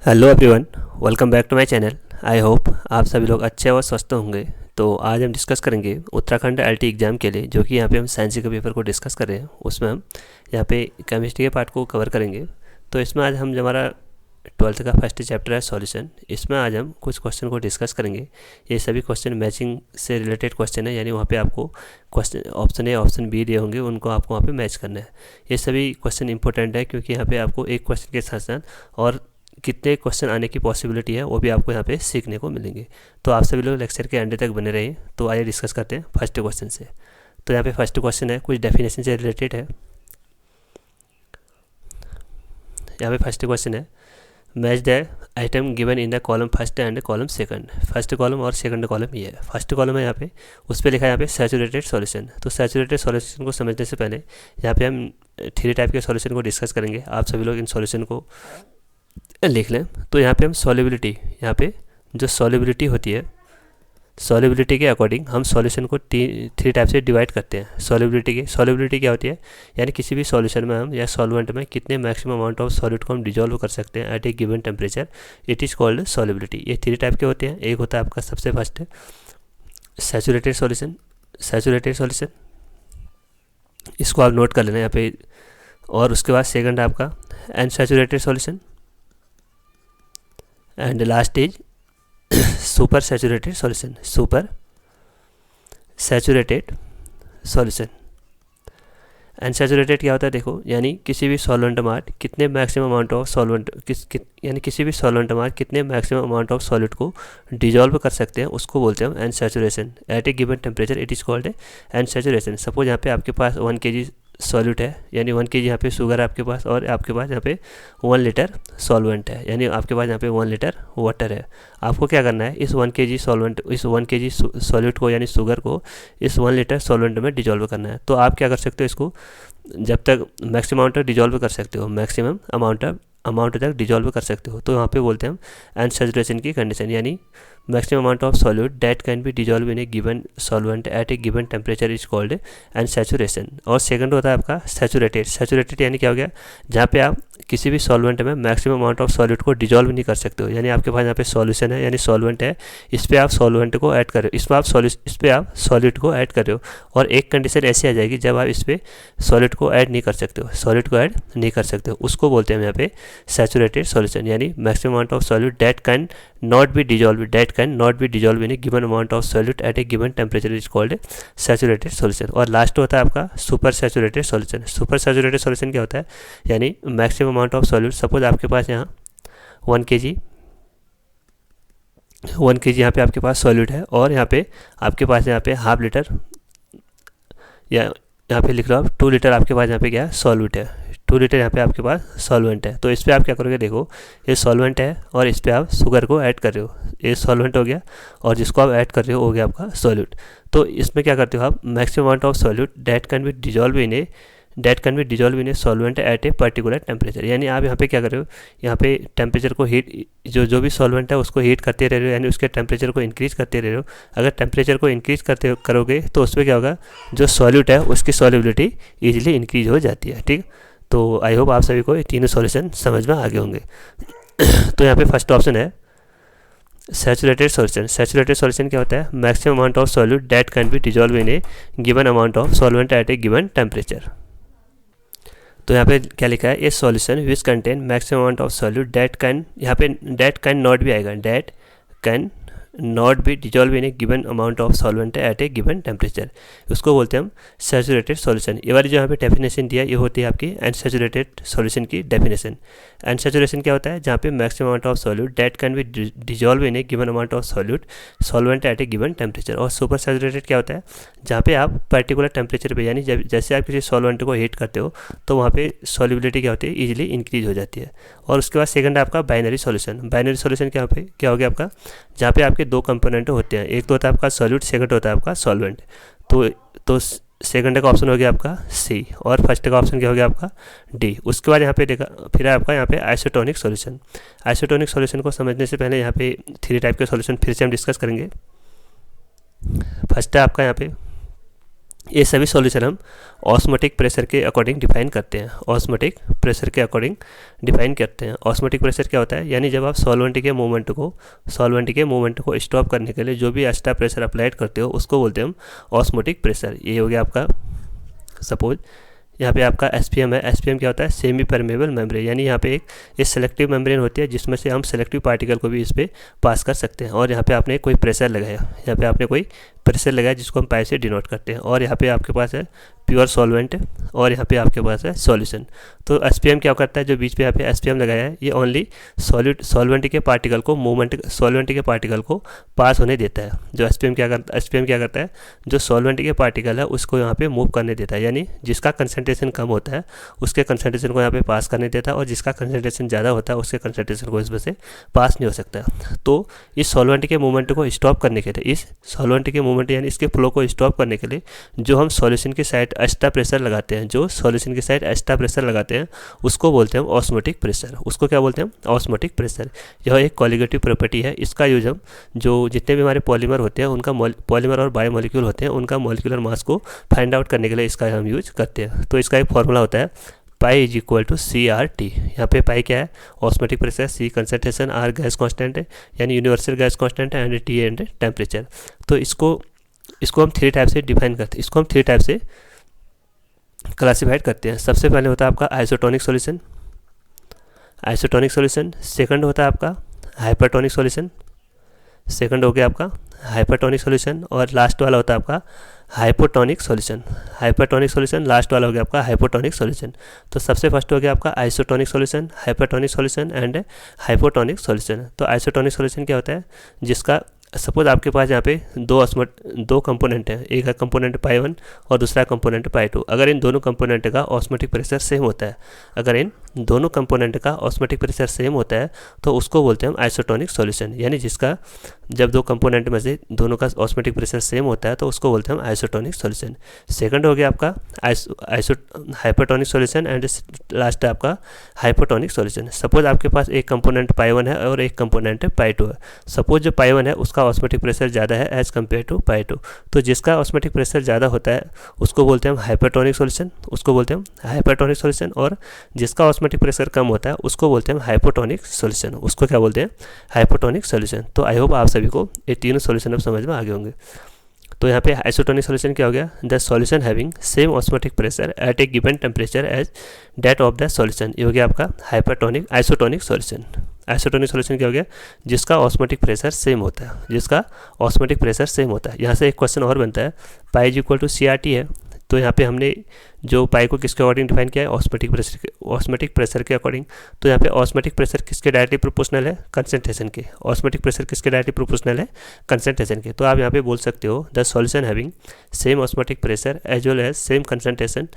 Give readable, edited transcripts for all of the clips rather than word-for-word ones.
Hello everyone, welcome back to my channel. I hope आप सभी लोग अच्छे और स्वस्थ होंगे। तो आज हम डिस्कस करेंगे उत्तराखंड एलटी एग्ज़ाम के लिए, जो कि यहाँ पे हम साइंस के पेपर को डिस्कस कर रहे हैं। उसमें हम यहाँ पे केमिस्ट्री के पार्ट को कवर करेंगे। तो इसमें आज हम हमारा 12th का फर्स्ट चैप्टर है सॉल्यूशन। इसमें आज हम कुछ क्वेश्चन को डिस्कस करेंगे। ये सभी क्वेश्चन मैचिंग से रिलेटेड क्वेश्चन है, यानी वहाँ पे आपको question option A option B दिए होंगे, उनको आपको वहाँ पे मैच करना है। ये सभी क्वेश्चन इंपॉर्टेंट है, क्योंकि यहाँ पे आपको एक क्वेश्चन के साथ साथ और कितने क्वेश्चन आने की पॉसिबिलिटी है वो भी आपको यहाँ पे सीखने को मिलेंगे। तो आप सभी लोग लेक्चर के एंड तक बने रहिए। तो आइए डिस्कस करते हैं फर्स्ट क्वेश्चन से। तो यहाँ पे फर्स्ट क्वेश्चन है, कुछ डेफिनेशन से रिलेटेड है। यहाँ पे फर्स्ट क्वेश्चन है, match the item given in the column first and column second. First column और सेकंड कॉलम ये है। फर्स्ट कॉलम है यहाँ पे, उस पर लिखा है यहाँ पे सैचुरेटेड सॉल्यूशन। तो सैचुरेटेड सॉल्यूशन को समझने से पहले यहाँ पे हम 3 टाइप के सॉल्यूशन को डिस्कस करेंगे। आप सभी लोग इन सॉल्यूशन को लिख लें। तो यहाँ पे हम सॉल्युबिलिटी, यहाँ पे जो सॉल्युबिलिटी होती है, सॉल्युबिलिटी के अकॉर्डिंग हम सॉल्यूशन को 3 टाइप से डिवाइड करते हैं। सॉल्युबिलिटी क्या होती है, यानी किसी भी सॉल्यूशन में हम या सॉल्वेंट में कितने मैक्सिमम अमाउंट ऑफ सॉल्यूट को हम डिजोल्व कर सकते हैं at a given temperature, it is called solubility. ये 3 टाइप के होते हैं। एक होता है आपका सबसे फर्स्ट है सैचुरेटेड सॉल्यूशन, इसको आप नोट कर लेना यहाँ पे। और उसके बाद सेकंड है आपका unsaturated solution, and last is super saturated solution. Unsaturated क्या होता है, देखो, यानी किसी भी सॉल्वेंट में कितने मैक्सिमम अमाउंट ऑफ सॉल्वेंट यानी किसी भी सॉल्वेंट में कितने मैक्सिमम अमाउंट ऑफ सॉलिड को डिजोल्व कर सकते हैं, उसको बोलते हैं हम unsaturation. At a given temperature it is called unsaturation. Suppose यहाँ पे आपके पास 1 kg सॉल्यूट है, यानी 1 kg यहाँ पे शुगर है आपके पास, और आपके पास यहाँ पे 1 लीटर सॉल्वेंट है, यानी आपके पास यहाँ पे 1 लीटर वाटर है। आपको क्या करना है, इस 1 kg सॉल्वेंट, इस 1 kg सॉल्यूट को यानी शुगर को इस 1 लीटर सॉल्वेंट में डिजोल्व करना है। तो आप क्या कर सकते हो, इसको जब तक मैक्सिमम अमाउंट तक डिजोल्व कर सकते हो, मैक्सिमम अमाउंट तक डिजोल्व कर सकते हो। तो यहाँ पे बोलते हैं हम अनसैचुरेशन की कंडीशन, यानी maximum amount of solute that can be dissolve in a given solvent eight a given temperature is called unsaturation. और सेकंड होता है आपका सैचुरेटेड यानी क्या हो गया, जहाँ पे आप किसी भी सॉल्वेंट में मैक्सिमम अमाउंट ऑफ सॉल्यूट को डिजोल्व नहीं कर सकते हो। यानी आपके पास यहाँ पे सॉल्यूशन है, यानी सॉल्वेंट है, इस पर आप सॉल्वेंट को ऐड कर रहे हो, इस पर आप सॉल्यूट को ऐड कर रहे हो। और एक कंडीशन ऐसी आ जाएगी जब आप इस पर सॉल्यूट को ऐड नहीं कर सकते हो, उसको बोलते हैं यहाँ पे सैचुरेटेड सॉल्यूशन। यानी maximum amount of solute that can not be dissolve in a given amount of solute at a given temperature is called saturated solution. और लास्ट होता है आपका सुपर सैचुरेटेड सॉल्यूशन क्या होता है, यानी maximum amount of solute, suppose आपके पास यहाँ 1 kg यहाँ पे आपके पास सॉल्यूट है, और यहाँ पे आपके पास यहाँ पे हाफ लीटर, या यहाँ पे लिख लो आप 2 लीटर आपके पास यहाँ पे क्या सॉल्यूट है, 2 लीटर यहाँ पे आपके पास सॉल्वेंट है। तो इस पर आप क्या करोगे, देखो ये सॉल्वेंट है और इस पर आप शुगर को ऐड कर रहे हो, ये सॉल्वेंट हो गया, और जिसको आप ऐड कर रहे हो गया आपका सॉल्यूट। तो इसमें क्या करते हो आप, maximum amount of solute that can be dissolve in a solvent eight a particular temperature. यानी आप यहाँ पे क्या कर रहे हो, यहाँ पे टेम्परेचर को हीट, जो भी सॉल्वेंट है उसको हीट करते रह रहे हो, यानी उसके टेम्परेचर को इंक्रीज़ करते रह रहे हो। अगर टेम्परेचर को इंक्रीज़ करोगे तो उसमें क्या होगा, जो सॉल्यूट है उसकी सॉल्युबिलिटी ईजिली इंक्रीज हो जाती है। ठीक, तो आई होप आप सभी को ये तीनों सॉल्यूशन समझ में आ गए होंगे। तो यहाँ पे फर्स्ट ऑप्शन है सैचुरेटेड सॉल्यूशन क्या होता है, maximum amount of solute that can be dissolve in a given amount of solvent eight a given temperature. तो यहाँ पे क्या लिखा है, ए solution which contain maximum amount of solute that can, यहाँ पे दैट कैन नॉट भी आएगा, that can not be dissolve in a given amount of solvent eight a given temperature, उसको बोलते हैं हम सैचुरेटेड सॉल्यूशन। ये वाली जो यहाँ पे डेफिनेशन दिया, ये होती है आपकी अनसैचुरेटेड सॉल्यूशन की डेफिनेशन। अनसैचुरेशन क्या होता है, जहाँ पे maximum amount of solute that can be dissolve in a given amount of solvent eight a given temperature. और सुपर सैचुरेटेड क्या होता है, जहाँ पे आप पर्टिकुलर टेम्परेचर पे, यानी जैसे आप किसी सॉल्वेंट को हीट करते हो तो वहाँ पे सॉल्युबिलिटी क्या होती है, ईजिली इंक्रीज हो जाती है। और उसके बाद सेकंड आपका बाइनरी सॉल्यूशन क्या हो गया आपका, जहाँ पे आपके 2 कंपोनेंट होते हैं, एक तो होता है आपका सॉल्यूट, सेकंड होता है आपका सॉल्वेंट। तो सेकंड का ऑप्शन हो गया आपका सी, और फर्स्ट का ऑप्शन क्या हो गया आपका डी। उसके बाद यहाँ पे देखा फिर आपका यहाँ पे आइसोटोनिक सॉल्यूशन को समझने से पहले यहाँ पे 3 टाइप के सॉल्यूशन फिर से हम डिस्कस करेंगे। फर्स्ट है आपका यहाँ पे ये सभी सॉल्यूशन हम ऑस्मोटिक प्रेशर के अकॉर्डिंग डिफाइन करते हैं, ऑस्मोटिक प्रेशर के अकॉर्डिंग डिफाइन करते हैं। ऑस्मोटिक प्रेशर क्या होता है, यानी जब आप सॉल्वेंट के मूवमेंट को स्टॉप करने के लिए जो भी एक्स्ट्रा प्रेशर अप्लाइड करते हो उसको बोलते हैं हम ऑस्मोटिक प्रेशर। ये हो गया आपका, सपोज यहाँ पे आपका एसपीएम है। एसपीएम क्या होता है, सेमी परमेबल मेम्ब्रेन, यानी यहाँ पे एक सेलेक्टिव मेम्ब्रेन होती है जिसमें से हम सेलेक्टिव पार्टिकल को भी इस पर पास कर सकते हैं। और यहाँ पे आपने कोई प्रेशर लगाया, यहाँ पे आपने कोई प्रेशर लगाया जिसको हम पाई से डिनोट करते हैं। और यहाँ पे आपके पास है प्योर सॉल्वेंट और यहाँ पे आपके पास है सॉल्यूशन। तो एसपीएम क्या करता है, जो बीच पे यहाँ पे एसपीएम लगाया है ये ओनली सॉल्वेंट के पार्टिकल को सॉल्वेंट के पार्टिकल को पास होने देता है। जो एसपीएम क्या करता है, जो सॉल्वेंट के पार्टिकल है उसको यहाँ पे मूव करने देता है, यानी जिसका कंसंट्रेशन कम होता है उसके कंसंट्रेशन को यहाँ पे पास करने देता है, और जिसका कंसंट्रेशन ज़्यादा होता है उसके कंसंट्रेशन को इसमें से पास नहीं हो सकता। तो इस सॉल्वेंट के मूवमेंट को स्टॉप करने के लिए, इस सॉल्वेंट के मूवमेंट यानी इसके फ्लो को स्टॉप करने के लिए जो हम सॉल्यूशन की साइड एक्स्ट्रा प्रेशर लगाते हैं, उसको बोलते हैं ऑस्मोटिक प्रेशर। उसको क्या बोलते हैं, ऑस्मोटिक प्रेशर। यह एक कॉलिगेटिव प्रॉपर्टी है। इसका यूज हम जो जितने भी हमारे पॉलीमर होते हैं उनका पॉलीमर और बायोमोलिक्यूल होते हैं उनका मॉलिक्यूलर मास को फाइंड आउट करने के लिए इसका हम यूज करते हैं। तो इसका एक फॉर्मूला होता है pi is equal to CRT। यहाँ पे पाई क्या है, osmotic pressure, C concentration, R gas constant है यानी यूनिवर्सल गैस कांस्टेंट है, एंड T एंड टेम्परेचर। तो इसको हम 3 टाइप से डिफाइन करते हैं, इसको हम 3 टाइप से क्लासीफाइड करते हैं। सबसे पहले होता है आपका आइसोटोनिक सॉल्यूशन, सेकंड होता है आपका हाइपरटोनिक सॉल्यूशन, और लास्ट वाला होता है आपका हाइपोटोनिक सॉल्यूशन, लास्ट वाला हो गया आपका हाइपोटोनिक सॉल्यूशन। तो सबसे फर्स्ट हो गया आपका isotonic solution, hypertonic solution and hypotonic solution. तो आइसोटोनिक सॉल्यूशन क्या होता है, जिसका सपोज आपके पास यहाँ पे दो कंपोनेंट है, एक है कंपोनेंट पाई 1 और दूसरा कंपोनेंट पाई 2। अगर इन दोनों कंपोनेंट का ऑस्मोटिक प्रेशर सेम होता है, तो उसको बोलते हैं हम आइसोटोनिक सॉल्यूशन, यानी जिसका जब दो कंपोनेंट में से दोनों का ऑस्मोटिक प्रेशर सेम होता है तो उसको बोलते हैं हम आइसोटोनिक सॉल्यूशन। सेकंड हो गया आपका हाइपरटोनिक सॉल्यूशन, एंड लास्ट है आपका हाइपोटोनिक सॉल्यूशन। सपोज आपके पास एक कंपोनेंट पाई 1 है और एक कंपोनेंट पाई 2 है। सपोज जो पाई 1 है उसका ऑस्मोटिक प्रेशर ज़्यादा है एज़ कम्पेयर टू पाई 2, तो जिसका ऑस्मोटिक प्रेशर ज़्यादा होता है उसको बोलते हैं हम हाइपरटोनिक सॉल्यूशन, और जिसका ऑस्मोटिक प्रेशर कम होता है उसको बोलते हैं हम हाइपोटोनिक सॉल्यूशन, उसको क्या बोलते हैं, हाइपोटोनिक सॉल्यूशन। तो आई होप आप सभी को ये तीनों सॉल्यूशन अब समझ में आ गए होंगे। तो यहाँ पे आइसोटोनिक सॉल्यूशन क्या हो गया, the solution having same osmotic pressure at a given temperature as that of the solution. ये हो गया आपका आइसोटोनिक सॉल्यूशन क्या हो गया, जिसका ऑस्मोटिक प्रेशर सेम होता है। यहाँ से एक क्वेश्चन और बनता है, pi is equal to CRT है, तो यहाँ पे हमने जो पाई को किसके अकॉर्डिंग डिफाइन किया है, ऑस्मोटिक प्रेशर के अकॉर्डिंग। तो यहाँ पे ऑस्मोटिक प्रेशर किसके डायरेक्टली प्रोपोर्शनल है, कंसंट्रेशन के। तो आप यहाँ पे बोल सकते हो the solution having same osmotic pressure as well as same concentration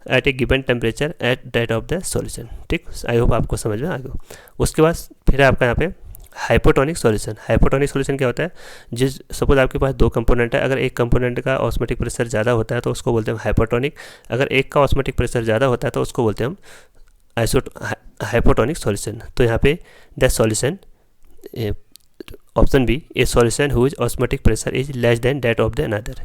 at a given temperature at that of the solution. ठीक, आई होप आपको समझ में आ गया। उसके बाद फिर आपका यहाँ पे हाइपोटोनिक सॉल्यूशन क्या होता है, जिस सपोज आपके पास दो कंपोनेंट है, अगर एक कंपोनेंट का ऑस्मोटिक प्रेशर ज़्यादा होता है तो उसको बोलते हैं हाइपोटोनिक, अगर एक का ऑस्मोटिक प्रेशर ज़्यादा होता है तो उसको बोलते हैं हम हाइपोटोनिक सॉल्यूशन। तो यहाँ पे the solution option B, a solution whose osmotic pressure is less than that of the another,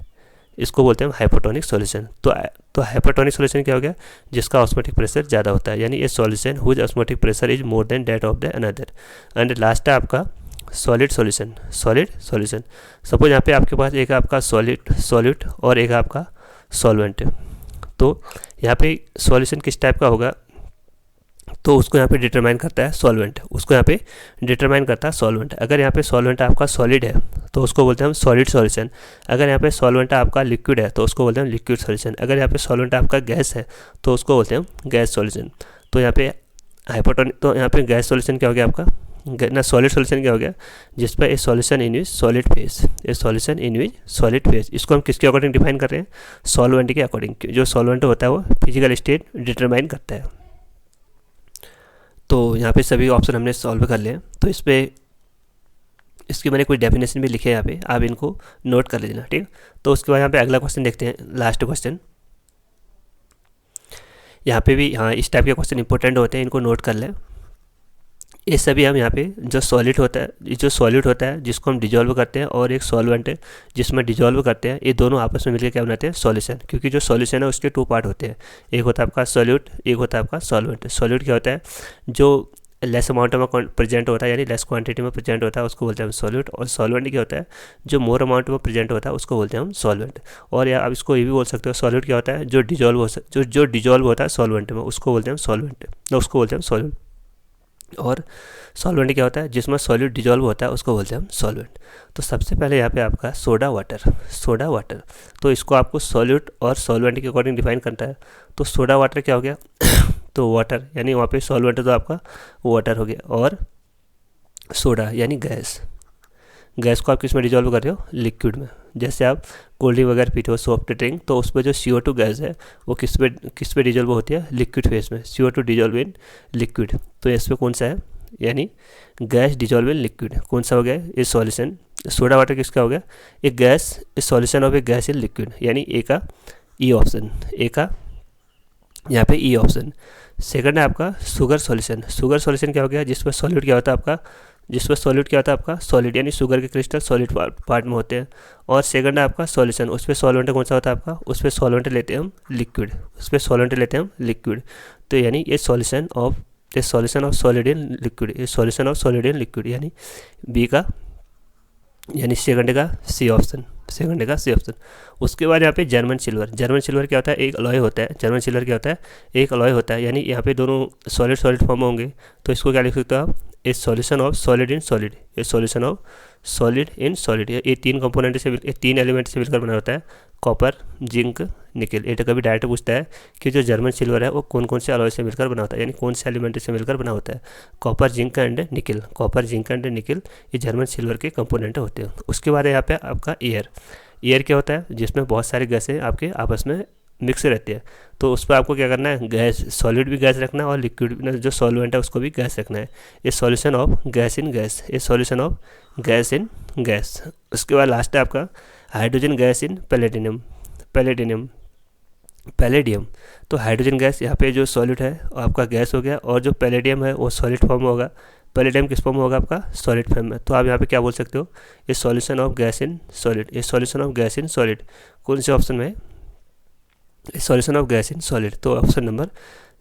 इसको बोलते हैं हाइपोटोनिक सॉल्यूशन। तो हाइपोटोनिक सॉल्यूशन क्या हो गया, जिसका ऑस्मोटिक प्रेशर ज़्यादा होता है, यानी ये solution whose osmotic pressure is more than that of the another. And last है आपका सॉलिड सॉल्यूशन। सपोज यहाँ पे आपके पास एक आपका सॉलिड और एक आपका सॉल्वेंट है। तो यहाँ पे सॉल्यूशन किस टाइप का होगा, तो उसको यहाँ पे डिटरमाइन करता है सॉल्वेंट, अगर यहाँ पे सॉल्वेंट आपका सॉलिड है तो उसको बोलते हैं हम सॉलिड सॉल्यूशन। अगर यहाँ पे सॉल्वेंट आपका लिक्विड है तो उसको बोलते हैं हम लिक्विड सॉल्यूशन। अगर यहाँ पे सॉल्वेंट आपका गैस है तो उसको बोलते हैं हम गैस सॉल्यूशन। तो यहाँ पे गैस सॉल्यूशन क्या हो गया आपका, सॉलिड सॉल्यूशन क्या हो गया, जिस पर ए solution in which solid phase, इसको हम किसके अकॉर्डिंग डिफाइन कर रहे हैं, सॉल्वेंट के अकॉर्डिंग। जो सॉल्वेंट होता है वो फिजिकल स्टेट डिटरमाइन करता है। तो यहाँ पे सभी ऑप्शन हमने सॉल्व कर लिए। तो इसकी मैंने कोई डेफिनेशन भी लिखे हैं यहाँ पे, आप इनको नोट कर लेना, ठीक। तो उसके बाद यहाँ पे अगला क्वेश्चन देखते हैं, लास्ट क्वेश्चन। यहाँ पे भी हाँ इस टाइप के क्वेश्चन इंपॉर्टेंट होते हैं, इनको नोट कर लें। ये सभी हम यहाँ पे जो सॉलिड होता है, जो सॉलिड होता है जिसको हम डिजॉल्व करते हैं, और एक सॉल्वेंट है जिसमें डिजॉल्व करते हैं, ये दोनों आपस में मिलकर क्या बनाते हैं, सॉल्यूशन। क्योंकि जो सॉल्यूशन है उसके 2 पार्ट होते हैं, एक होता है आपका सॉल्यूट, एक होता है आपका सॉल्वेंट। सॉल्यूट क्या होता है, जो लेस अमाउंट में प्रेजेंट होता है, यानी लेस क्वांटिटी में प्रेजेंट होता है, उसको बोलते हैं हम सॉल्यूट। और सॉल्वेंट क्या होता है, जो मोर अमाउंट में प्रेजेंट होता है, उसको बोलते हैं हम सॉल्वेंट। और या आप इसको ये भी बोल सकते हो, सॉल्यूट क्या होता है, जो डिजॉल्व हो जो डिजॉल्व होता है सॉल्वेंट में, उसको बोलते हैं हम सॉल्वेंट, उसको बोलते हैं हम सॉल्यूट। और सॉल्वेंट क्या होता है, जिसमें सॉलिड डिजॉल्व होता है, उसको बोलते हैं हम सॉल्वेंट। तो सबसे पहले यहाँ पे आपका सोडा वाटर, सोडा वाटर, तो इसको आपको सॉल्यूट और सॉल्वेंट के अकॉर्डिंग डिफाइन करता है। तो सोडा वाटर क्या हो गया तो वाटर, यानी वहाँ पे सॉल्वेंट तो आपका वाटर हो गया, और सोडा यानी गैस, गैस को आप किस में डिजॉल्व कर रहे हो, लिक्विड में। जैसे आप कोल्ड ड्रिंक वगैरह पीते हो, सॉफ्ट ड्रिंक, तो उसमें जो CO2 गैस है वो किस पे डिजॉल्व होती है, लिक्विड फेस में, CO2 डिजॉल्व इन लिक्विड। तो इस पर कौन सा है, यानी गैस डिजॉल्व इन लिक्विड, कौन सा हो गया, ये सॉल्यूशन। सोडा वाटर किसका हो गया, एक gas, A solution of A gas in liquid, यानी ए का ई ऑप्शन, ए का यहाँ पे ई ऑप्शन। सेकंड है आपका शुगर सॉल्यूशन। शुगर सॉल्यूशन क्या हो गया, जिसमें सॉलिड क्या होता है आपका, जिसमें सॉलिड क्या होता है आपका, सॉलिड, यानी शुगर के क्रिस्टल सॉलिड पार्ट में होते हैं। और सेकंड है आपका सॉल्यूशन, उस पर सॉल्वेंट कौन सा होता है आपका, उस पर सॉल्वेंट लेते हैं हम लिक्विड, उस पर सॉल्वेंट लेते हैं हम लिक्विड। तो यानी ये solution of solid in liquid, ये solution of solid in liquid, यानी बी का, यानी सेकंड का सी ऑप्शन, सेकंड का सी ऑप्शन। उसके बाद यहाँ पे जर्मन सिल्वर, जर्मन सिल्वर क्या होता है, एक अलॉय होता है, जर्मन सिल्वर क्या होता है, एक अलॉय होता है, यानी यहाँ पे दोनों सॉलिड सॉलिड फॉर्म होंगे। तो इसको क्या लिख सकते हो आप, ए solution of solid in solid, A solution of solid in solid. ये 3 कंपोनेंट से, ये 3 एलिमेंट से मिलकर बना होता है, कॉपर, जिंक, निकल। ये तो कभी डायरेक्ट पूछता है कि जो जर्मन सिल्वर है वो कौन कौन से अलॉय से मिलकर बना होता है, यानी कौन से एलिमेंट से मिलकर बना होता है, कॉपर, जिंक एंड निकल, कॉपर, जिंक एंड निकल, ये जर्मन सिल्वर के कंपोनेंट होते हैं। उसके बाद यहाँ पे आपका एयर, एयर क्या होता है, जिसमें बहुत सारी गैसें आपके आपस में मिक्स रहती है। तो उस पर आपको क्या करना है, गैस, सॉलिड भी गैस रखना है, और लिक्विड जो सॉल्वेंट है उसको भी गैस रखना है। ये solution of gas in gas, ये solution of gas in gas. उसके बाद लास्ट है आपका hydrogen gas in palladium, palladium, palladium. तो हाइड्रोजन गैस यहाँ पे जो सॉलिड है आपका गैस हो गया, और जो पैलेडियम है वो सॉलिड फॉर्म होगा। पैलेडियम किस फॉर्म में होगा आपका, सॉलिड फॉर्म में। तो आप यहाँ पे क्या बोल सकते हो, ये solution of gas in solid, ये solution of gas in solid कौन से ऑप्शन में है, solution of gas in solid. तो ऑप्शन नंबर,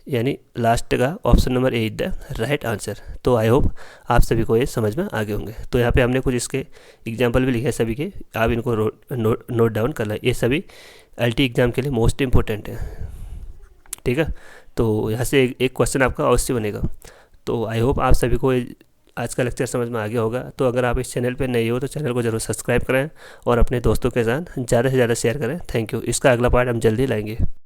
यानी लास्ट का option number A is the right answer. तो आई होप आप सभी को ये समझ में आ गए होंगे। तो यहाँ पे हमने कुछ इसके एग्जांपल भी लिखे हैं सभी के, आप इनको नोट डाउन कर लें, ये सभी LT एग्ज़ाम के लिए मोस्ट इंपॉर्टेंट है, ठीक है। तो यहाँ से एक क्वेश्चन आपका अवश्य बनेगा। तो आई होप आप सभी को आज का लेक्चर समझ में आ गया होगा। तो अगर आप इस चैनल पर नए हो तो चैनल को जरूर सब्सक्राइब करें, और अपने दोस्तों के साथ ज़्यादा से ज़्यादा शेयर करें। Thank you. इसका अगला पार्ट हम जल्दी लाएंगे।